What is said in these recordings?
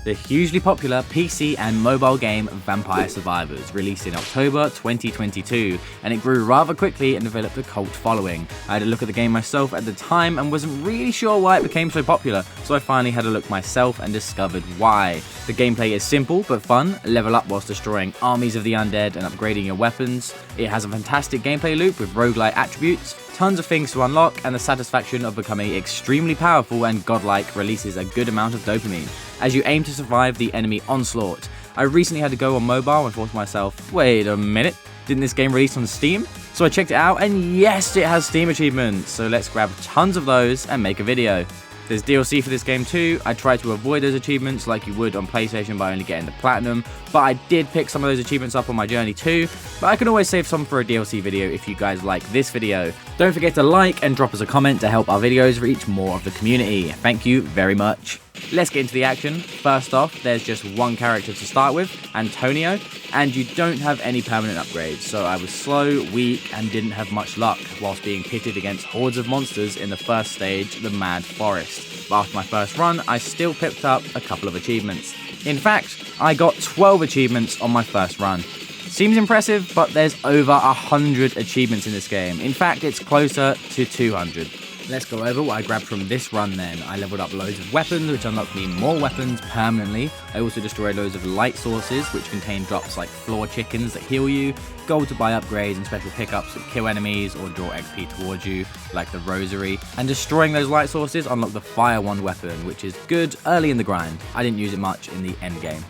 the hugely popular PC and mobile game Vampire Survivors, released in October 2022, and it grew rather quickly and developed a cult following. I had a look at the game myself at the time and wasn't really sure why it became so popular, so I finally had a look myself and discovered why. The gameplay is simple but fun, level up whilst destroying armies of the undead and upgrading your weapons. It has a fantastic gameplay loop with roguelite attributes, tons of things to unlock, and the satisfaction of becoming extremely powerful and godlike releases a good amount of dopamine as you aim to survive the enemy onslaught. I recently had to go on mobile and thought to myself, wait a minute, didn't this game release on Steam? So I checked it out, and yes, it has Steam achievements, so let's grab tons of those and make a video. There's DLC for this game too. I tried to avoid those achievements like you would on PlayStation by only getting the Platinum, but I did pick some of those achievements up on my journey too, but I can always save some for a DLC video if you guys like this video. Don't forget to like and drop us a comment to help our videos reach more of the community. Thank you very much. Let's get into the action. First off, there's just one character to start with, Antonio, and you don't have any permanent upgrades, so I was slow, weak, and didn't have much luck whilst being pitted against hordes of monsters in the first stage, the Mad Forest. But after my first run, I still picked up a couple of achievements. In fact, I got 12 achievements on my first run. Seems impressive, but there's over 100 achievements in this game. In fact, it's closer to 200. Let's go over what I grabbed from this run then. I leveled up loads of weapons, which unlocked me more weapons permanently. I also destroyed loads of light sources, which contain drops like floor chickens that heal you, gold to buy upgrades and special pickups that kill enemies or draw XP towards you, like the rosary. And destroying those light sources unlocked the fire wand weapon, which is good early in the grind. I didn't use it much in the end game.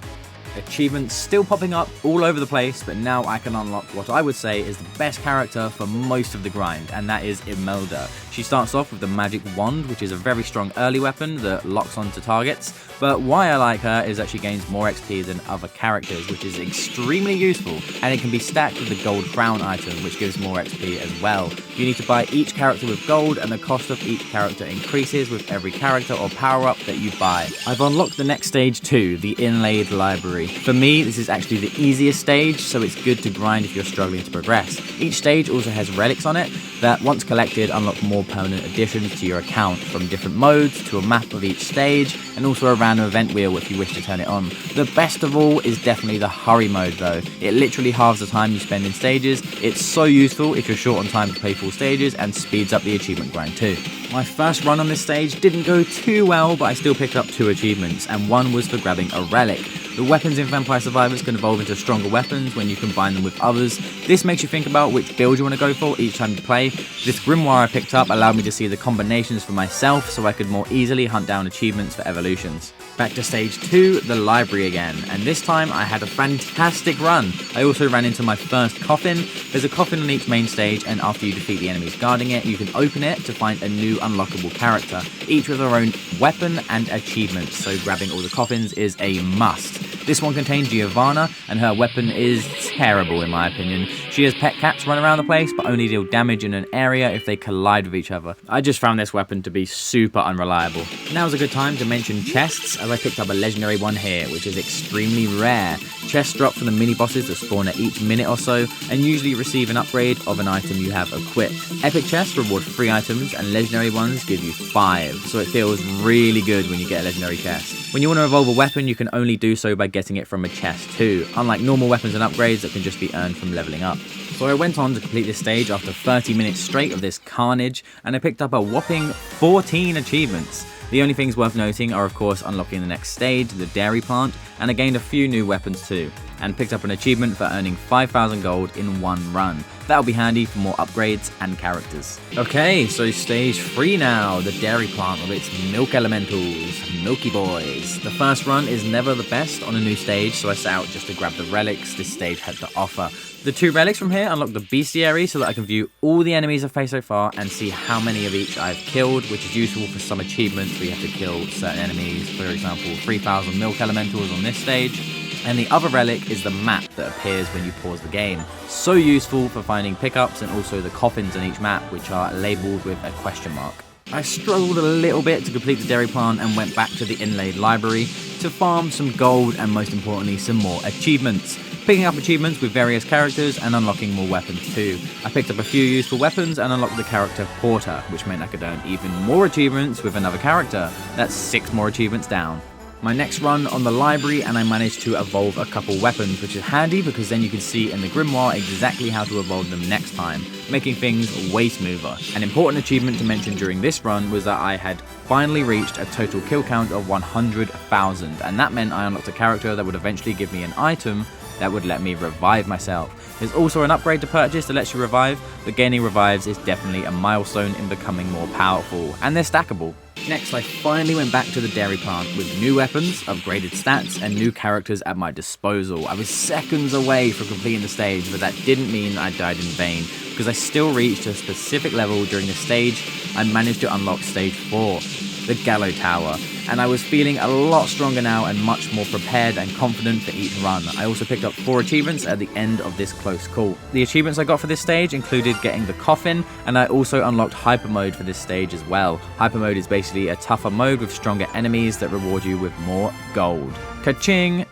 Achievements still popping up all over the place, but now I can unlock what I would say is the best character for most of the grind, and that is Imelda. She starts off with the magic wand, which is a very strong early weapon that locks onto targets, but why I like her is that she gains more XP than other characters, which is extremely useful, and it can be stacked with the gold crown item, which gives more XP as well. You need to buy each character with gold, and the cost of each character increases with every character or power-up that you buy. I've unlocked the next stage too, the inlaid library. For me, this is actually the easiest stage, so it's good to grind if you're struggling to progress. Each stage also has relics on it that, once collected, unlock more permanent additions to your account, from different modes to a map of each stage, and also a random event wheel if you wish to turn it on. The best of all is definitely the hurry mode though. It literally halves the time you spend in stages. It's so useful if you're short on time to play full stages, and speeds up the achievement grind too. My first run on this stage didn't go too well, but I still picked up 2 achievements, and one was for grabbing a relic. The weapons in Vampire Survivors can evolve into stronger weapons when you combine them with others. This makes you think about which build you want to go for each time you play. This grimoire I picked up allowed me to see the combinations for myself, so I could more easily hunt down achievements for evolutions. Back to stage 2, the library again, and this time I had a fantastic run. I also ran into my first coffin. There's a coffin on each main stage, and after you defeat the enemies guarding it, you can open it to find a new unlockable character, each with their own weapon and achievements, so grabbing all the coffins is a must. This one contains Giovanna, and her weapon is terrible in my opinion. She has pet cats run around the place, but only deal damage in an area if they collide with each other. I just found this weapon to be super unreliable. Now's a good time to mention chests, as I picked up a legendary one here, which is extremely rare. Chests drop from the mini bosses that spawn at each minute or so, and usually receive an upgrade of an item you have equipped. Epic chests reward 3 items, and legendary ones give you 5, so it feels really good when you get a legendary chest. When you want to evolve a weapon, you can only do so by getting it from a chest too, unlike normal weapons and upgrades that can just be earned from leveling up. So I went on to complete this stage after 30 minutes straight of this carnage, and I picked up a whopping 14 achievements. The only things worth noting are of course unlocking the next stage, the dairy plant, and I gained a few new weapons too, and picked up an achievement for earning 5,000 gold in one run. That'll be handy for more upgrades and characters. Okay, so stage 3 now, the dairy plant with its milk elementals, Milky Boys. The first run is never the best on a new stage, so I set out just to grab the relics this stage had to offer. The 2 relics from here unlock the bestiary so that I can view all the enemies I've faced so far and see how many of each I've killed, which is useful for some achievements where you have to kill certain enemies. For example, 3,000 milk elementals on this stage. And the other relic is the map that appears when you pause the game. So useful for finding pickups, and also the coffins on each map, which are labelled with a question mark. I struggled a little bit to complete the dairy plant and went back to the inlaid library to farm some gold and, most importantly, some more achievements. Picking up achievements with various characters and unlocking more weapons too. I picked up a few useful weapons and unlocked the character Porter, which meant I could earn even more achievements with another character. That's 6 more achievements down. my next run on the library, and I managed to evolve a couple weapons, which is handy because then you can see in the grimoire exactly how to evolve them next time, making things way smoother. An important achievement to mention during this run was that I had finally reached a total kill count of 100,000, and that meant I unlocked a character that would eventually give me an item that would let me revive myself. There's also an upgrade to purchase that lets you revive, but gaining revives is definitely a milestone in becoming more powerful, and they're stackable. Next, I finally went back to the dairy plant with new weapons, upgraded stats, and new characters at my disposal. I was seconds away from completing the stage, but that didn't mean I died in vain, because I still reached a specific level during the stage. I managed to unlock stage 4, the Gallo Tower, and I was feeling a lot stronger now and much more prepared and confident for each run. I also picked up 4 achievements at the end of this close call. The achievements I got for this stage included getting the coffin, and I also unlocked hyper mode for this stage as well. Hyper mode is basically a tougher mode with stronger enemies that reward you with more gold. Ka-ching!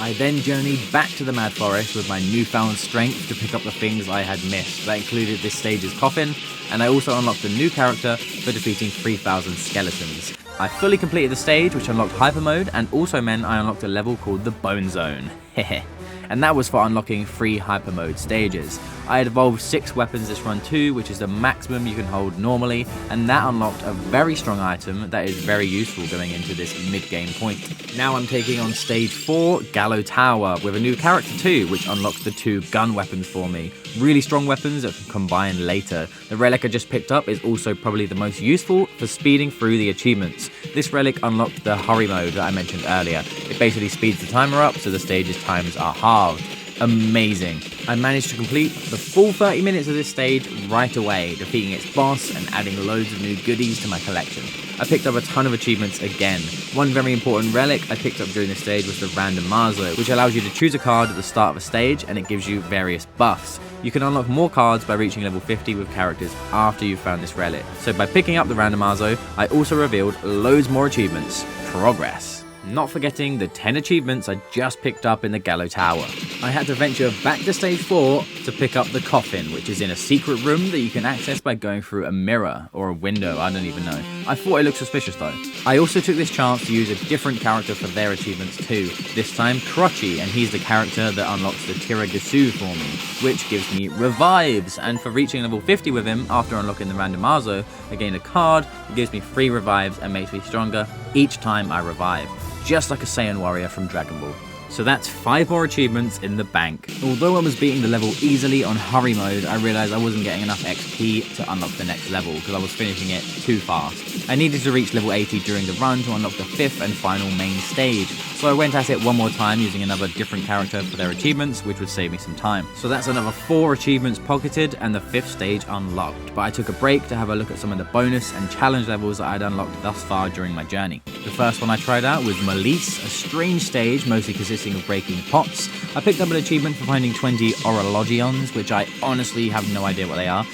I then journeyed back to the Mad Forest with my newfound strength to pick up the things I had missed. That included this stage's coffin, and I also unlocked a new character for defeating 3,000 skeletons. I fully completed the stage, which unlocked hyper mode, and also meant I unlocked a level called the Bone Zone. Hehe. And that was for unlocking 3 hyper mode stages. I had evolved 6 weapons this run too, which is the maximum you can hold normally, and that unlocked a very strong item that is very useful going into this mid-game point. Now I'm taking on stage 4, Gallo Tower, with a new character too, which unlocks the 2 gun weapons for me. Really strong weapons that can combine later. The relic I just picked up is also probably the most useful for speeding through the achievements. This relic unlocked the hurry mode that I mentioned earlier. It basically speeds the timer up so the stage's times are halved. Amazing. I managed to complete the full 30 minutes of this stage right away, defeating its boss and adding loads of new goodies to my collection. I picked up a ton of achievements again. One very important relic I picked up during this stage was the Random Mazo, which allows you to choose a card at the start of a stage and it gives you various buffs. You can unlock more cards by reaching level 50 with characters after you've found this relic. So by picking up the Random Mazo, I also revealed loads more achievements. Progress. Not forgetting the 10 achievements I just picked up in the Gallo Tower. I had to venture back to stage 4 to pick up the coffin, which is in a secret room that you can access by going through a mirror or a window, I don't even know. I thought it looked suspicious though. I also took this chance to use a different character for their achievements too, this time Crotchy, and he's the character that unlocks the Tiramisu for me, which gives me revives, and for reaching level 50 with him after unlocking the Random Mazo, I gain a card that gives me 3 revives and makes me stronger each time I revive. Just like a Saiyan warrior from Dragon Ball. So that's 5 more achievements in the bank. Although I was beating the level easily on hurry mode, I realized I wasn't getting enough XP to unlock the next level because I was finishing it too fast. I needed to reach level 80 during the run to unlock the 5th and final main stage, so I went at it one more time using another different character for their achievements, which would save me some time. So that's another 4 achievements pocketed and the 5th stage unlocked, but I took a break to have a look at some of the bonus and challenge levels that I'd unlocked thus far during my journey. The first one I tried out was Malise, a strange stage mostly consisting of breaking pots. I picked up an achievement for finding 20 Orologions, which I honestly have no idea what they are.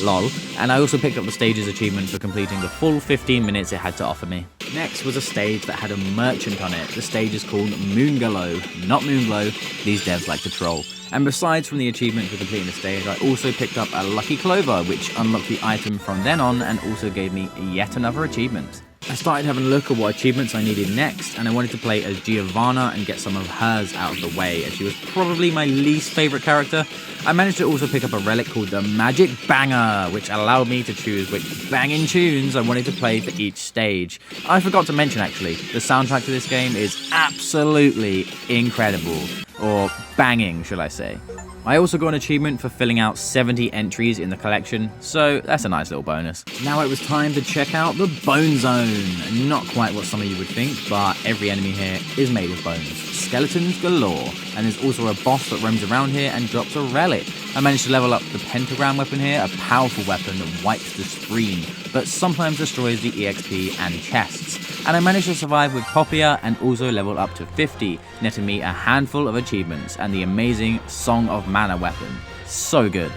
Lol. And I also picked up the stage's achievement for completing the full 15 minutes it had to offer me. Next was a stage that had a merchant on it. The stage is called Moonglow, not Moonglow. These devs like to troll. And besides from the achievement for completing the stage, I also picked up a Lucky Clover, which unlocked the item from then on and also gave me yet another achievement. I started having a look at what achievements I needed next, and I wanted to play as Giovanna and get some of hers out of the way, as she was probably my least favourite character. I managed to also pick up a relic called the Magic Banger, which allowed me to choose which banging tunes I wanted to play for each stage. I forgot to mention actually, the soundtrack to this game is absolutely incredible, or banging should I say. I also got an achievement for filling out 70 entries in the collection, so that's a nice little bonus. Now it was time to check out the Bone Zone. Not quite what some of you would think, but every enemy here is made of bones. Skeletons galore, and there's also a boss that roams around here and drops a relic. I managed to level up the pentagram weapon here, a powerful weapon that wipes the screen, but sometimes destroys the EXP and chests. And I managed to survive with Popia and also leveled up to 50, netting me a handful of achievements and the amazing Song of Mana weapon. So good.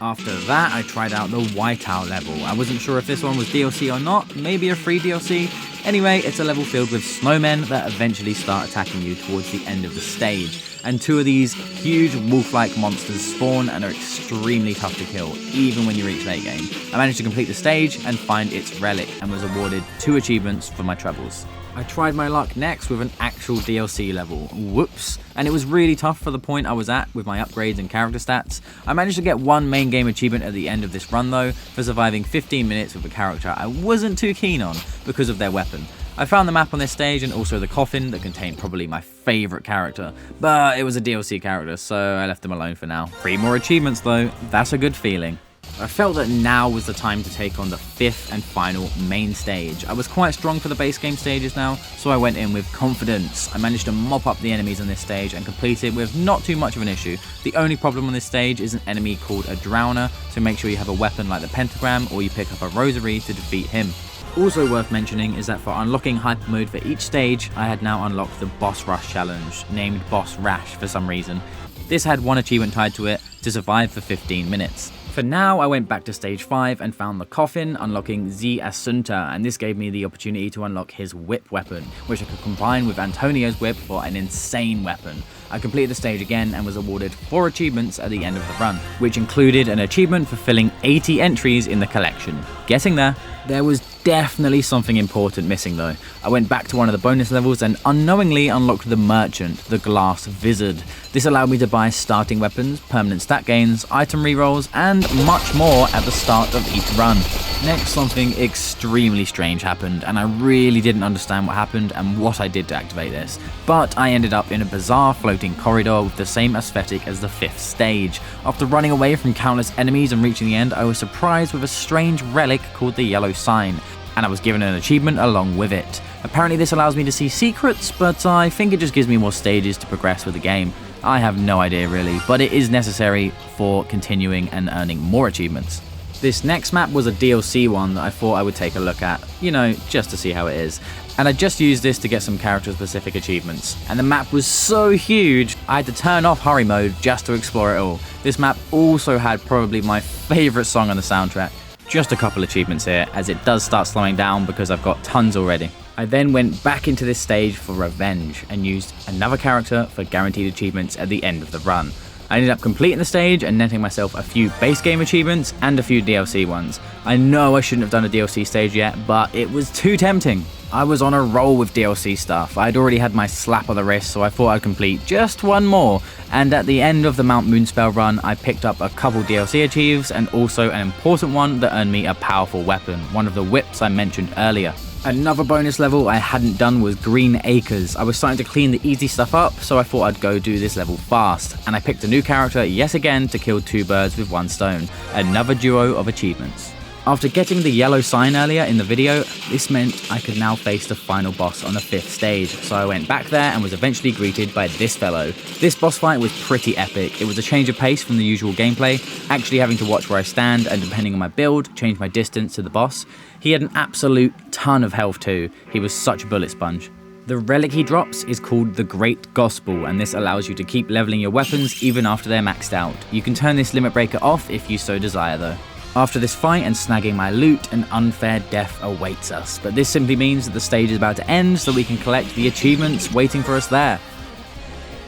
After that, I tried out the Whiteout level. I wasn't sure if this one was DLC or not, maybe a free DLC. Anyway, it's a level filled with snowmen that eventually start attacking you towards the end of the stage. And 2 of these huge wolf-like monsters spawn and are extremely tough to kill, even when you reach late game. I managed to complete the stage and find its relic and was awarded 2 achievements for my troubles. I tried my luck next with an actual DLC level, whoops, and it was really tough for the point I was at with my upgrades and character stats. I managed to get one main game achievement at the end of this run though, for surviving 15 minutes with a character I wasn't too keen on because of their weapon. I found the map on this stage and also the coffin that contained probably my favourite character, but it was a DLC character, so I left them alone for now. 3 more achievements though, that's a good feeling. I felt that now was the time to take on the 5th and final main stage. I was quite strong for the base game stages now, so I went in with confidence. I managed to mop up the enemies on this stage and complete it with not too much of an issue. The only problem on this stage is an enemy called a Drowner, so make sure you have a weapon like the pentagram or you pick up a rosary to defeat him. Also worth mentioning is that for unlocking hyper mode for each stage, I had now unlocked the boss rush challenge, named Boss Rash for some reason. This had one achievement tied to it, to survive for 15 minutes. For now, I went back to stage 5 and found the coffin, unlocking Z Asunta, and this gave me the opportunity to unlock his whip weapon, which I could combine with Antonio's whip for an insane weapon. I completed the stage again and was awarded 4 achievements at the end of the run, which included an achievement for filling 80 entries in the collection. Getting there. There was definitely something important missing though. I went back to one of the bonus levels and unknowingly unlocked the Merchant, the Glass Vizard. This allowed me to buy starting weapons, permanent stat gains, item rerolls, and much more at the start of each run. Next, something extremely strange happened, and I really didn't understand what happened and what I did to activate this. But I ended up in a bizarre floating corridor with the same aesthetic as the 5th stage. After running away from countless enemies and reaching the end, I was surprised with a strange relic called the Yellow Sign, and I was given an achievement along with it. Apparently this allows me to see secrets, but I think it just gives me more stages to progress with the game. I have no idea really, but it is necessary for continuing and earning more achievements. This next map was a DLC one that I thought I would take a look at, you know, just to see how it is. And I just used this to get some character specific achievements. And the map was so huge, I had to turn off hurry mode just to explore it all. This map also had probably my favourite song on the soundtrack. Just a couple achievements here, as it does start slowing down because I've got tons already. I then went back into this stage for revenge and used another character for guaranteed achievements at the end of the run. I ended up completing the stage and netting myself a few base game achievements and a few DLC ones. I know I shouldn't have done a DLC stage yet, but it was too tempting. I was on a roll with DLC stuff. I'd already had my slap on the wrist, so I thought I'd complete just one more. And at the end of the Mount Moonspell run, I picked up a couple DLC achieves and also an important one that earned me a powerful weapon, one of the whips I mentioned earlier. Another bonus level I hadn't done was Green Acres. I was starting to clean the easy stuff up, so I thought I'd go do this level fast. And I picked a new character yet again to kill 2 birds with 1 stone. Another duo of achievements. After getting the yellow sign earlier in the video, this meant I could now face the final boss on the 5th stage, so I went back there and was eventually greeted by this fellow. This boss fight was pretty epic. It was a change of pace from the usual gameplay, actually having to watch where I stand and depending on my build, change my distance to the boss. He had an absolute ton of health too. He was such a bullet sponge. The relic he drops is called the Great Gospel, and this allows you to keep leveling your weapons even after they're maxed out. You can turn this limit breaker off if you so desire though. After this fight and snagging my loot, an unfair death awaits us, but this simply means that the stage is about to end so we can collect the achievements waiting for us there.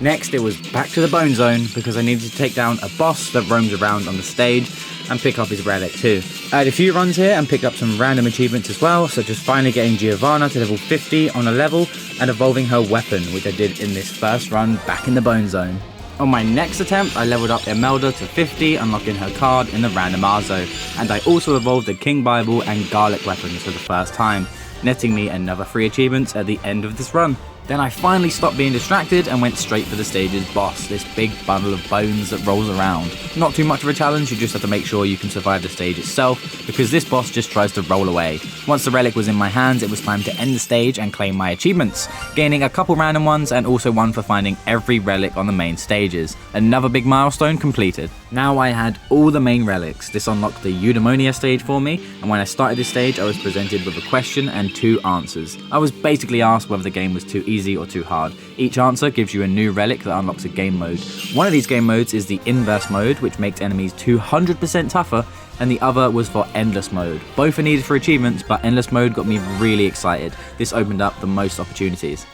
Next it was back to the Bone Zone because I needed to take down a boss that roams around on the stage and pick up his relic too. I had a few runs here and picked up some random achievements as well, such as finally getting Giovanna to level 50 on a level and evolving her weapon, which I did in this first run back in the Bone Zone. On my next attempt, I leveled up Imelda to 50, unlocking her card in the Random Arzo, and I also evolved the King Bible and Garlic weapons for the first time, netting me another 3 achievements at the end of this run. Then I finally stopped being distracted and went straight for the stage's boss, this big bundle of bones that rolls around. Not too much of a challenge, you just have to make sure you can survive the stage itself, because this boss just tries to roll away. Once the relic was in my hands, it was time to end the stage and claim my achievements, gaining a couple random ones and also one for finding every relic on the main stages. Another big milestone completed. Now I had all the main relics. This unlocked the Eudaimonia stage for me, and when I started this stage I was presented with a question and 2 answers. I was basically asked whether the game was too easy or too hard. Each answer gives you a new relic that unlocks a game mode. One of these game modes is the inverse mode, which makes enemies 200% tougher, and the other was for endless mode. Both are needed for achievements, but endless mode got me really excited. This opened up the most opportunities.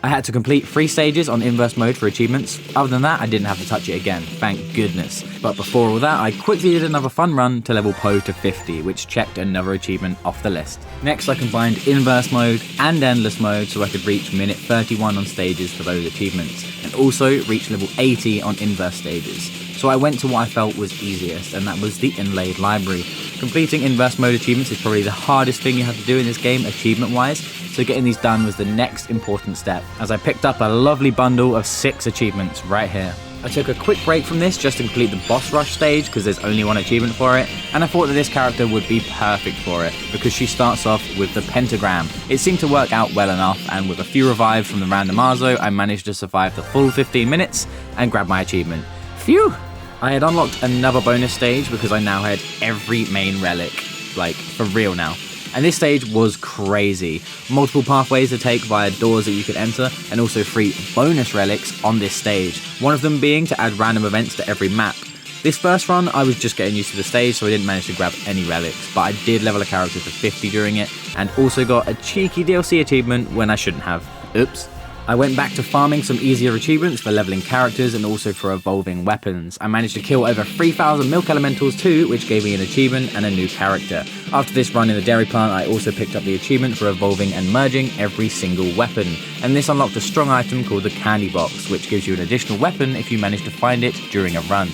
I had to complete 3 stages on inverse mode for achievements. Other than that, I didn't have to touch it again, thank goodness. But before all that, I quickly did another fun run to level Poe to 50, which checked another achievement off the list. Next, I combined inverse mode and endless mode so I could reach minute 31 on stages for those achievements, and also reach level 80 on inverse stages. So I went to what I felt was easiest, and that was the inlaid library. Completing inverse mode achievements is probably the hardest thing you have to do in this game achievement-wise, so getting these done was the next important step, as I picked up a lovely bundle of 6 achievements right here. I took a quick break from this just to complete the boss rush stage because there's only 1 achievement for it, and I thought that this character would be perfect for it because she starts off with the pentagram. It seemed to work out well enough, and with a few revives from the randomizo, I managed to survive the full 15 minutes and grab my achievement. Phew! I had unlocked another bonus stage because I now had every main relic, like for real now. And this stage was crazy. Multiple pathways to take via doors that you could enter, and also 3 bonus relics on this stage. One of them being to add random events to every map. This first run, I was just getting used to the stage, so I didn't manage to grab any relics, but I did level a character to 50 during it, and also got a cheeky DLC achievement when I shouldn't have. Oops. I went back to farming some easier achievements for leveling characters and also for evolving weapons. I managed to kill over 3,000 milk elementals too, which gave me an achievement and a new character. After this run in the dairy plant, I also picked up the achievement for evolving and merging every single weapon. And this unlocked a strong item called the candy box, which gives you an additional weapon if you manage to find it during a run.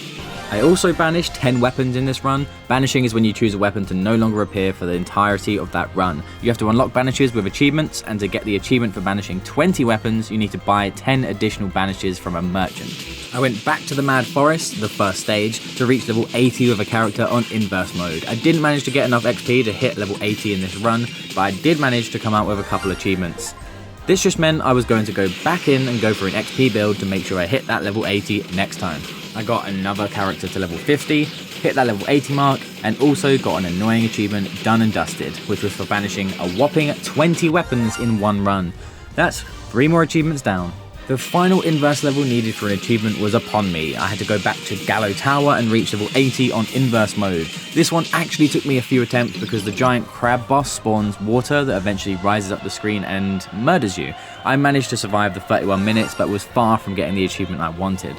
I also banished 10 weapons in this run. Banishing is when you choose a weapon to no longer appear for the entirety of that run. You have to unlock banishes with achievements, and to get the achievement for banishing 20 weapons, you need to buy 10 additional banishes from a merchant. I went back to the Mad Forest, the first stage, to reach level 80 with a character on inverse mode. I didn't manage to get enough XP to hit level 80 in this run, but I did manage to come out with a couple achievements. This just meant I was going to go back in and go for an XP build to make sure I hit that level 80 next time. I got another character to level 50, hit that level 80 mark, and also got an annoying achievement done and dusted, which was for banishing a whopping 20 weapons in one run. That's 3 more achievements down. The final inverse level needed for an achievement was upon me. I had to go back to Gallow Tower and reach level 80 on inverse mode. This one actually took me a few attempts because the giant crab boss spawns water that eventually rises up the screen and murders you. I managed to survive the 31 minutes but was far from getting the achievement I wanted.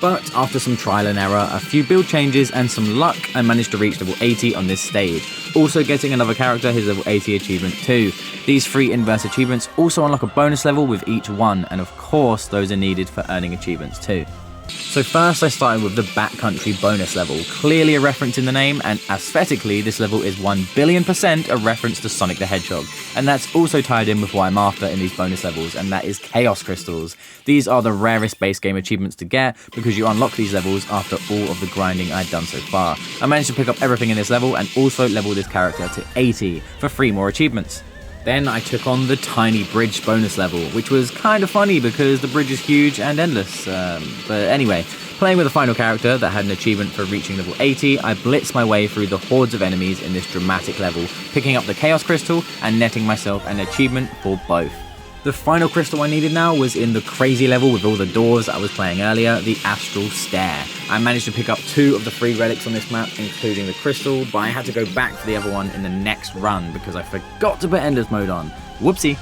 But after some trial and error, a few build changes and some luck, I managed to reach level 80 on this stage. Also getting another character his level 80 achievement too. These 3 inverse achievements also unlock a bonus level with each one, and of course those are needed for earning achievements too. So first I started with the Backcountry bonus level, clearly a reference in the name, and aesthetically this level is 1,000,000,000% a reference to Sonic the Hedgehog, and that's also tied in with what I'm after in these bonus levels, and that is Chaos Crystals. These are the rarest base game achievements to get because you unlock these levels after all of the grinding I'd done so far. I managed to pick up everything in this level and also level this character to 80 for 3 more achievements. Then I took on the Tiny Bridge bonus level, which was kind of funny because the bridge is huge and endless. But anyway, playing with a final character that had an achievement for reaching level 80, I blitzed my way through the hordes of enemies in this dramatic level, picking up the Chaos Crystal and netting myself an achievement for both. The final crystal I needed now was in the crazy level with all the doors that I was playing earlier, the Astral Stair. I managed to pick up 2 of the 3 relics on this map, including the crystal, but I had to go back for the other one in the next run because I forgot to put endless mode on. Whoopsie.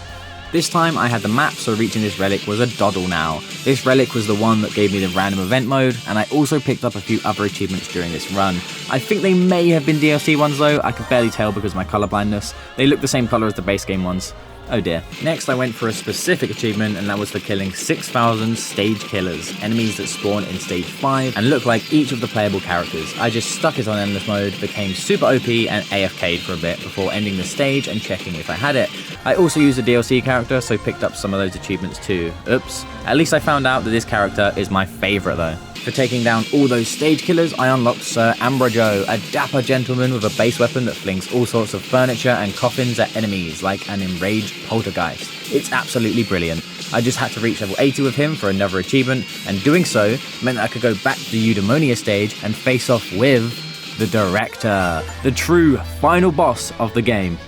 This time I had the map, so reaching this relic was a doddle now. This relic was the one that gave me the random event mode, and I also picked up a few other achievements during this run. I think they may have been DLC ones though, I could barely tell because of my colour blindness. They look the same colour as the base game ones. Oh dear. Next I went for a specific achievement, and that was for killing 6,000 stage killers, enemies that spawn in stage 5 and look like each of the playable characters. I just stuck it on endless mode, became super OP and AFK'd for a bit before ending the stage and checking if I had it. I also used a DLC character, so picked up some of those achievements too. Oops. At least I found out that this character is my favourite though. For taking down all those stage killers, I unlocked Sir Ambrojo, a dapper gentleman with a base weapon that flings all sorts of furniture and coffins at enemies like an enraged poltergeist. It's absolutely brilliant. I just had to reach level 80 with him for another achievement, and doing so meant that I could go back to the Eudaimonia stage and face off with the Director, the true final boss of the game.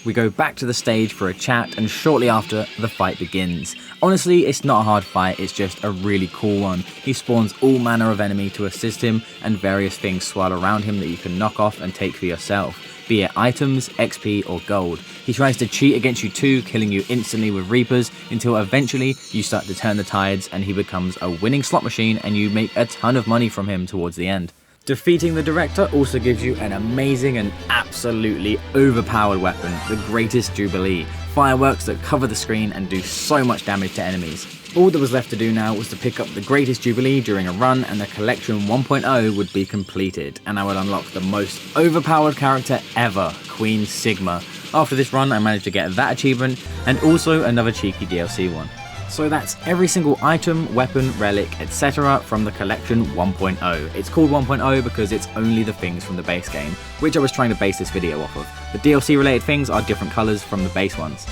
We go back to the stage for a chat, and shortly after, the fight begins. Honestly, it's not a hard fight, it's just a really cool one. He spawns all manner of enemy to assist him, and various things swirl around him that you can knock off and take for yourself. be it items, XP or gold. He tries to cheat against you too, killing you instantly with Reapers until eventually you start to turn the tides and he becomes a winning slot machine and you make a ton of money from him towards the end. Defeating the director also gives you an amazing and absolutely overpowered weapon, the Greatest Jubilee. Fireworks that cover the screen and do so much damage to enemies. All that was left to do now was to pick up the Greatest Jubilee during a run and the Collection 1.0 would be completed, and I would unlock the most overpowered character ever, Queen Sigma. After this run I managed to get that achievement and also another cheeky DLC one. So that's every single item, weapon, relic, etc. from the Collection 1.0. It's called 1.0 because it's only the things from the base game, which I was trying to base this video off of. The DLC related things are different colours from the base ones.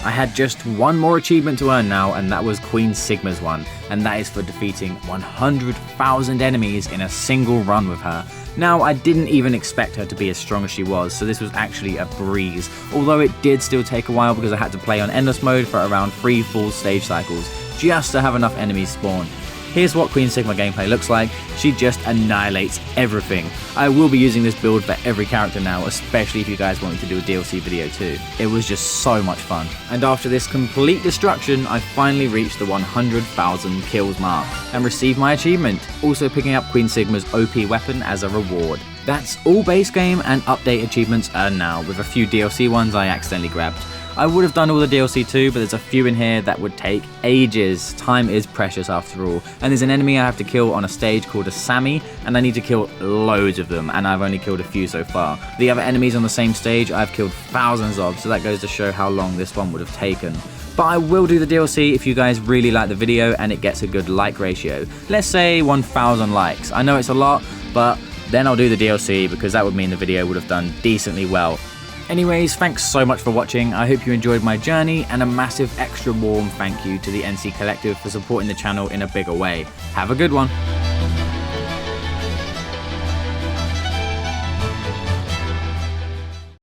I had just one more achievement to earn now, and that was Queen Sigma's one, and that is for defeating 100,000 enemies in a single run with her. Now, I didn't even expect her to be as strong as she was, so this was actually a breeze, although it did still take a while because I had to play on endless mode for around 3 full stage cycles, just to have enough enemies spawn. Here's what Queen Sigma gameplay looks like. She just annihilates everything. I will be using this build for every character now, especially if you guys want me to do a DLC video too. It was just so much fun. And after this complete destruction, I finally reached the 100,000 kills mark and received my achievement, also picking up Queen Sigma's OP weapon as a reward. That's all base game and update achievements earned now, with a few DLC ones I accidentally grabbed. I would have done all the DLC too, but there's a few in here that would take ages. Time is precious after all. And there's an enemy I have to kill on a stage called a Sammy, and I need to kill loads of them, and I've only killed a few so far. The other enemies on the same stage I've killed thousands of, so that goes to show how long this one would have taken. But I will do the DLC if you guys really like the video and it gets a good like ratio. Let's say 1,000 likes. I know it's a lot, but then I'll do the DLC because that would mean the video would have done decently well. Anyways, thanks so much for watching. I hope you enjoyed my journey, and a massive extra warm thank you to the NC Collective for supporting the channel in a bigger way. Have a good one.